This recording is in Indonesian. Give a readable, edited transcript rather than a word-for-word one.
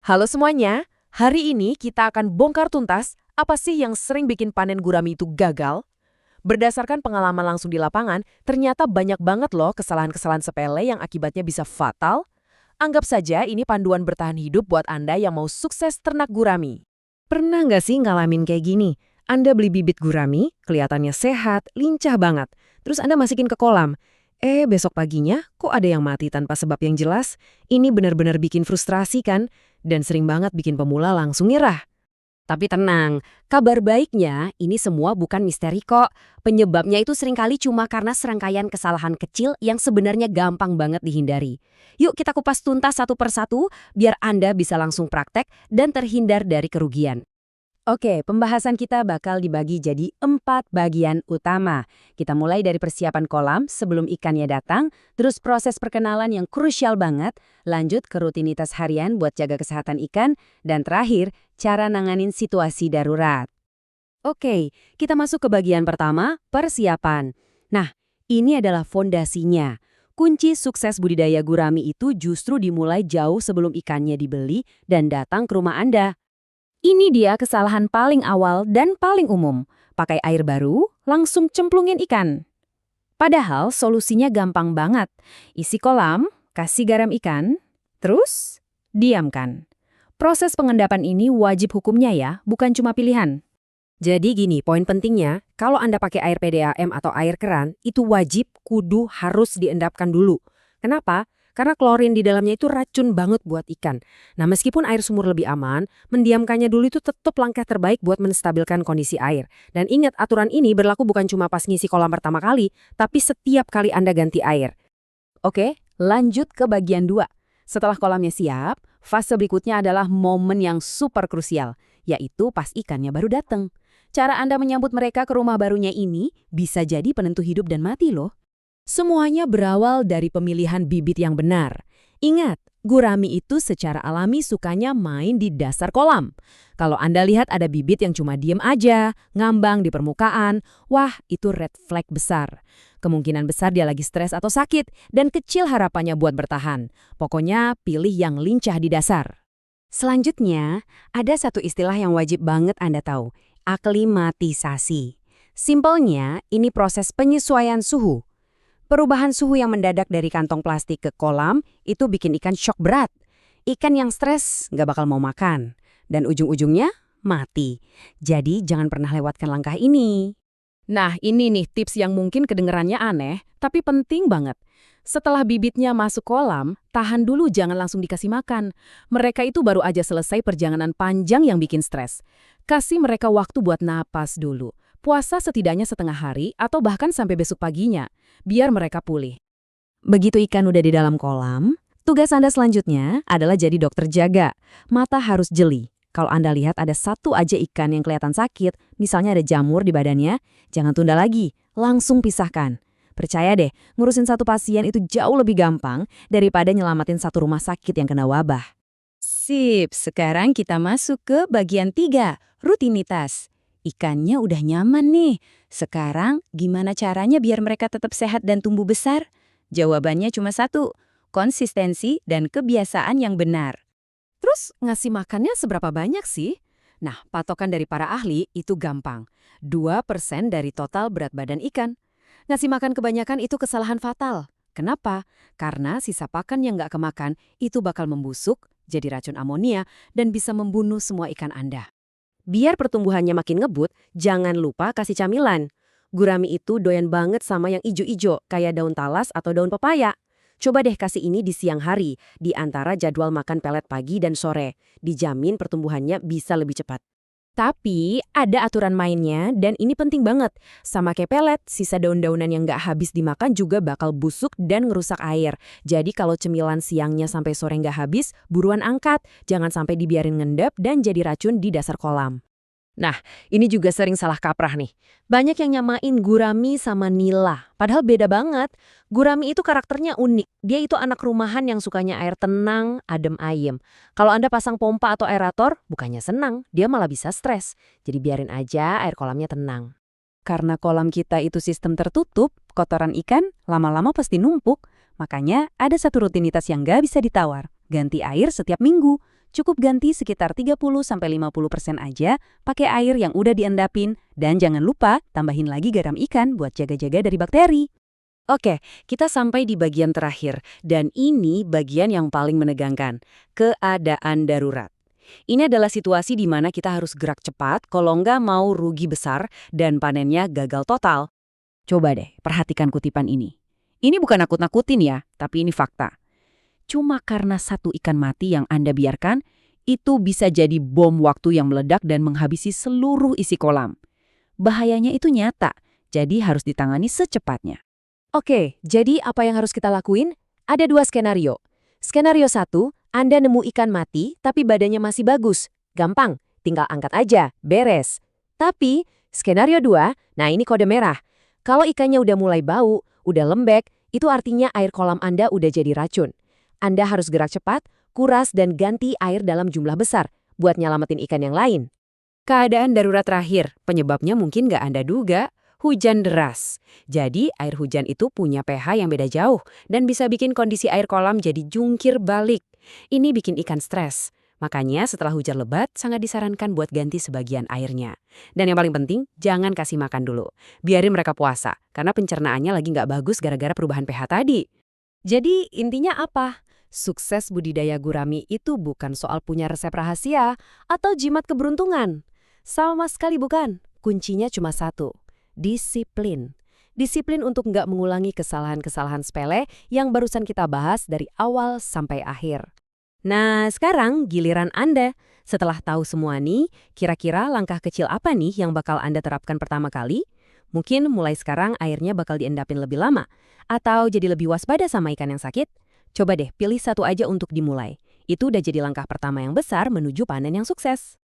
Halo semuanya, hari ini kita akan bongkar tuntas apa sih yang sering bikin panen gurami itu gagal. Berdasarkan pengalaman langsung di lapangan, ternyata banyak banget loh kesalahan-kesalahan sepele yang akibatnya bisa fatal. Anggap saja ini panduan bertahan hidup buat Anda yang mau sukses ternak gurami. Pernah nggak sih ngalamin kayak gini? Anda beli bibit gurami, kelihatannya sehat, lincah banget. Terus Anda masukin ke kolam. Besok paginya kok ada yang mati tanpa sebab yang jelas? Ini benar-benar bikin frustrasi kan? Dan sering banget bikin pemula langsung nyerah. Tapi tenang, kabar baiknya ini semua bukan misteri kok. Penyebabnya itu seringkali cuma karena serangkaian kesalahan kecil yang sebenarnya gampang banget dihindari. Yuk kita kupas tuntas satu persatu biar Anda bisa langsung praktek dan terhindar dari kerugian. Oke, pembahasan kita bakal dibagi jadi 4 bagian utama. Kita mulai dari persiapan kolam sebelum ikannya datang, terus proses perkenalan yang krusial banget, lanjut ke rutinitas harian buat jaga kesehatan ikan, dan terakhir, cara nanganin situasi darurat. Oke, kita masuk ke bagian pertama, persiapan. Nah, ini adalah fondasinya. Kunci sukses budidaya gurami itu justru dimulai jauh sebelum ikannya dibeli dan datang ke rumah Anda. Ini dia kesalahan paling awal dan paling umum. Pakai air baru, langsung cemplungin ikan. Padahal solusinya gampang banget. Isi kolam, kasih garam ikan, terus diamkan. Proses pengendapan ini wajib hukumnya ya, bukan cuma pilihan. Jadi gini, poin pentingnya, kalau Anda pakai air PDAM atau air keran, itu wajib kudu harus diendapkan dulu. Kenapa? Karena klorin di dalamnya itu racun banget buat ikan. Nah, meskipun air sumur lebih aman, mendiamkannya dulu itu tetap langkah terbaik buat menstabilkan kondisi air. Dan ingat, aturan ini berlaku bukan cuma pas ngisi kolam pertama kali, tapi setiap kali Anda ganti air. Oke, lanjut ke bagian 2. Setelah kolamnya siap, fase berikutnya adalah momen yang super krusial, yaitu pas ikannya baru datang. Cara Anda menyambut mereka ke rumah barunya ini bisa jadi penentu hidup dan mati loh. Semuanya berawal dari pemilihan bibit yang benar. Ingat, gurami itu secara alami sukanya main di dasar kolam. Kalau Anda lihat ada bibit yang cuma diem aja, ngambang di permukaan, wah itu red flag besar. Kemungkinan besar dia lagi stres atau sakit, dan kecil harapannya buat bertahan. Pokoknya pilih yang lincah di dasar. Selanjutnya, ada satu istilah yang wajib banget Anda tahu, aklimatisasi. Simpelnya, ini proses penyesuaian suhu. Perubahan suhu yang mendadak dari kantong plastik ke kolam itu bikin ikan shock berat. Ikan yang stres nggak bakal mau makan. Dan ujung-ujungnya mati. Jadi jangan pernah lewatkan langkah ini. Nah, ini nih tips yang mungkin kedengerannya aneh, tapi penting banget. Setelah bibitnya masuk kolam, tahan dulu jangan langsung dikasih makan. Mereka itu baru aja selesai perjalanan panjang yang bikin stres. Kasih mereka waktu buat napas dulu. Puasa setidaknya setengah hari atau bahkan sampai besok paginya, biar mereka pulih. Begitu ikan udah di dalam kolam, tugas Anda selanjutnya adalah jadi dokter jaga. Mata harus jeli. Kalau Anda lihat ada satu aja ikan yang kelihatan sakit, misalnya ada jamur di badannya, jangan tunda lagi, langsung pisahkan. Percaya deh, ngurusin satu pasien itu jauh lebih gampang daripada nyelamatin satu rumah sakit yang kena wabah. Sip, sekarang kita masuk ke bagian 3, rutinitas. Ikannya udah nyaman nih. Sekarang gimana caranya biar mereka tetap sehat dan tumbuh besar? Jawabannya cuma satu, konsistensi dan kebiasaan yang benar. Terus ngasih makannya seberapa banyak sih? Nah, patokan dari para ahli itu gampang. 2% dari total berat badan ikan. Ngasih makan kebanyakan itu kesalahan fatal. Kenapa? Karena sisa pakan yang nggak kemakan itu bakal membusuk, jadi racun amonia, dan bisa membunuh semua ikan Anda. Biar pertumbuhannya makin ngebut, jangan lupa kasih camilan. Gurami itu doyan banget sama yang ijo-ijo, kayak daun talas atau daun pepaya. Coba deh kasih ini di siang hari, di antara jadwal makan pelet pagi dan sore. Dijamin pertumbuhannya bisa lebih cepat. Tapi ada aturan mainnya dan ini penting banget. Sama kayak pelet, sisa daun-daunan yang nggak habis dimakan juga bakal busuk dan ngerusak air. Jadi kalau cemilan siangnya sampai sore nggak habis, buruan angkat. Jangan sampai dibiarin ngendap dan jadi racun di dasar kolam. Nah, ini juga sering salah kaprah nih. Banyak yang nyamain gurami sama nila, padahal beda banget. Gurami itu karakternya unik. Dia itu anak rumahan yang sukanya air tenang, adem ayem. Kalau Anda pasang pompa atau aerator, bukannya senang, dia malah bisa stres. Jadi biarin aja air kolamnya tenang. Karena kolam kita itu sistem tertutup, kotoran ikan lama-lama pasti numpuk. Makanya ada satu rutinitas yang nggak bisa ditawar, ganti air setiap minggu. Cukup ganti sekitar 30-50% aja pakai air yang udah diendapin, dan jangan lupa tambahin lagi garam ikan buat jaga-jaga dari bakteri. Oke, kita sampai di bagian terakhir, dan ini bagian yang paling menegangkan, keadaan darurat. Ini adalah situasi di mana kita harus gerak cepat kalau nggak mau rugi besar dan panennya gagal total. Coba deh, perhatikan kutipan ini. Ini bukan nakut-nakutin ya, tapi ini fakta. Cuma karena satu ikan mati yang Anda biarkan, itu bisa jadi bom waktu yang meledak dan menghabisi seluruh isi kolam. Bahayanya itu nyata, jadi harus ditangani secepatnya. Oke, jadi apa yang harus kita lakuin? Ada 2 skenario. Skenario 1, Anda nemu ikan mati tapi badannya masih bagus. Gampang, tinggal angkat aja, beres. Tapi, skenario 2, nah ini kode merah. Kalau ikannya udah mulai bau, udah lembek, itu artinya air kolam Anda udah jadi racun. Anda harus gerak cepat, kuras dan ganti air dalam jumlah besar buat nyelamatin ikan yang lain. Keadaan darurat terakhir, penyebabnya mungkin nggak Anda duga, hujan deras. Jadi, air hujan itu punya pH yang beda jauh dan bisa bikin kondisi air kolam jadi jungkir balik. Ini bikin ikan stres. Makanya setelah hujan lebat, sangat disarankan buat ganti sebagian airnya. Dan yang paling penting, jangan kasih makan dulu. Biarin mereka puasa, karena pencernaannya lagi nggak bagus gara-gara perubahan pH tadi. Jadi intinya apa? Sukses budidaya gurami itu bukan soal punya resep rahasia atau jimat keberuntungan. Sama sekali bukan. Kuncinya cuma satu, disiplin. Disiplin untuk nggak mengulangi kesalahan-kesalahan sepele yang barusan kita bahas dari awal sampai akhir. Nah, sekarang giliran Anda. Setelah tahu semua nih, kira-kira langkah kecil apa nih yang bakal Anda terapkan pertama kali? Mungkin mulai sekarang airnya bakal diendapin lebih lama, atau jadi lebih waspada sama ikan yang sakit? Coba deh pilih satu aja untuk dimulai. Itu udah jadi langkah pertama yang besar menuju panen yang sukses.